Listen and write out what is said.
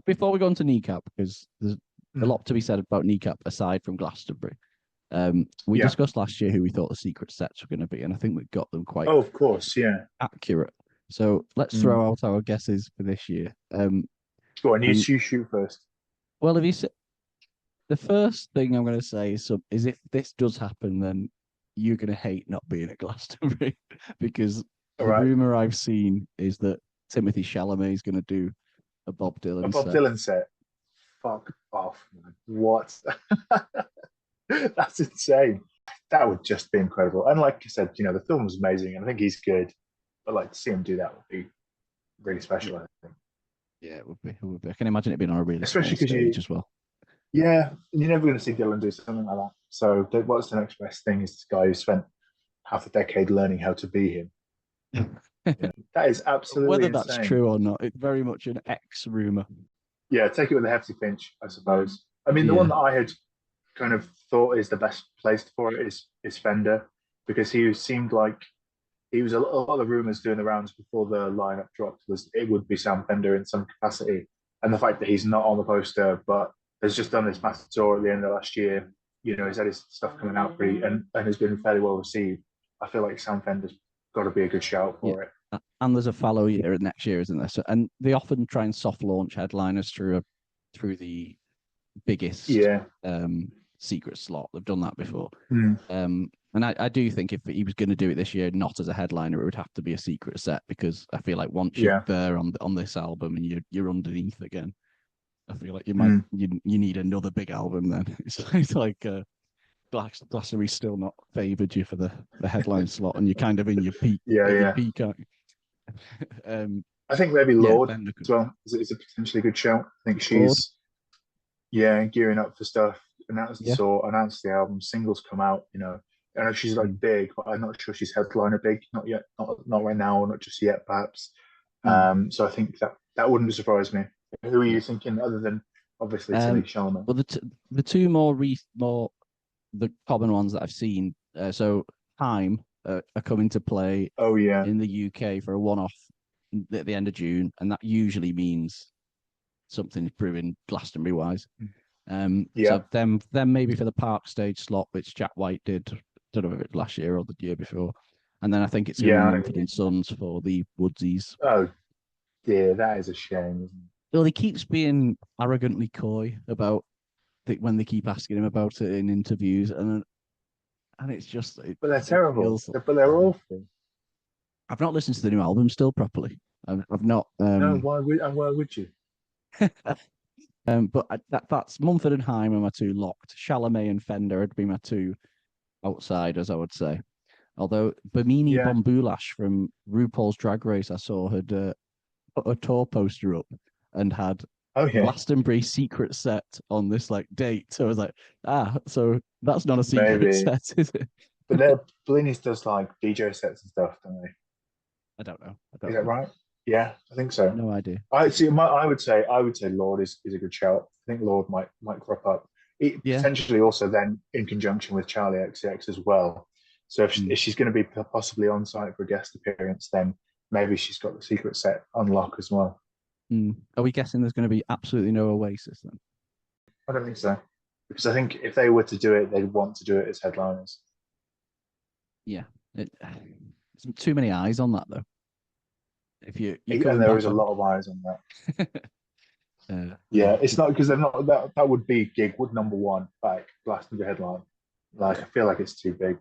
before we go on to Kneecap, because there's a Mm. lot to be said about Kneecap aside from Glastonbury. We Yeah. discussed last year who we thought the secret sets were going to be, and I think we got them quite Oh, of course. Yeah. accurate. So let's Mm. throw out our guesses for this year. Go on, you And shoot first. well, if you say, the first thing I'm going to say is if this does happen, then you're going to hate not being at Glastonbury because All the right. rumor I've seen is that Timothee Chalamet is going to do a Bob A Dylan Bob set. Dylan set. Fuck off, man. What? That's insane. That would just be incredible. And like I said, the film was amazing, and I think he's good. But like to see him do that would be really Yeah, special, I think. yeah, it would be. It would be. I can imagine it being on a really Especially small because stage as well. yeah, you're never going to see Dylan do something like that. So what's the next best thing? Is this guy who spent half a decade learning how to be him? That is absolutely Whether that's insane. true or not, it's very much an ex rumor. Yeah, take it with a hefty pinch, I suppose. I mean, the one Yeah, that I had kind of thought is the best place for it is Fender because he seemed like he was a lot of the rumors doing the rounds before the lineup dropped was it would be Sam Fender in some capacity, and the fact that he's not on the poster but has just done this massive tour at the end of last year. He's had his stuff coming out pretty and has been fairly well received. I feel like Sam Fender's got to be a good shout yeah. for it. And there's a fallow year next year, isn't there? So, and they often try and soft launch headliners through the biggest Yeah. secret slot. They've done that before. Mm. And I do think if he was going to do it this year, not as a headliner, it would have to be a secret set because I feel like once you're Yeah. there on this album and you're underneath again, I feel like Mm. you need another big album. Then it's like Glastonbury's still not favoured you for the headline slot, and you're kind of in your peak Yeah. at your Yeah. peak. Um, I think maybe yeah, Lorde Fender as could well is a potentially good shout. I think Lord. she's gearing up for stuff. Announced the Yeah. tour, announced the album, singles come out. I know she's like Mm. big, but I'm not sure she's headliner big. Not yet, not right now, or not just yet, perhaps. Mm. So I think that wouldn't surprise me. Who are you thinking other than obviously Timmy Um, Chalamet? well, the two more the common ones that I've seen. So HAIM are coming to play Oh yeah, in the UK for a one-off at the end of June, and that usually means something's brewing Glastonbury wise. yeah, So them maybe for the park stage slot, which Jack White did. Don't know if it last year or the year before. And then I think it's going to be yeah. Mumford and Sons for the Woodsies. Oh dear, that is a shame, isn't Well, he keeps being arrogantly coy about when they keep asking him about it in interviews, and it's just but they're it terrible. feels. But they're awful. I've not listened to the new album still properly. I've not. No, why would you? But that's Mumford and Haim are my two locked. Chalamet and Fender would be my two outsiders, I would say. Although Bimini Yeah. Bombulash from RuPaul's Drag Race, I saw had put a tour poster up and had Oh yeah, Glastonbury secret set on this like date. So I was like, so that's not a secret maybe. set, is it? But Bellini's does like DJ sets and stuff, don't they? I don't know. I Is don't that know. right? Yeah, I think so. No idea. I see. I would say Lorde is a good shout. I think Lorde might crop up. Yeah. Potentially also then in conjunction with Charlie XCX as well. So Mm. if she's going to be possibly on site for a guest appearance, then maybe she's got the secret set on lock as well. Mm. Are we guessing there's going to be absolutely no Oasis then? I don't think so because I think if they were to do it, they'd want to do it as headliners. Yeah. There's too many eyes on that though. If you're And coming there back is a on, lot of eyes on that. yeah, Yeah, it's not because they're not that would be gig would number one like Glastonbury headline. Like I feel like it's too big.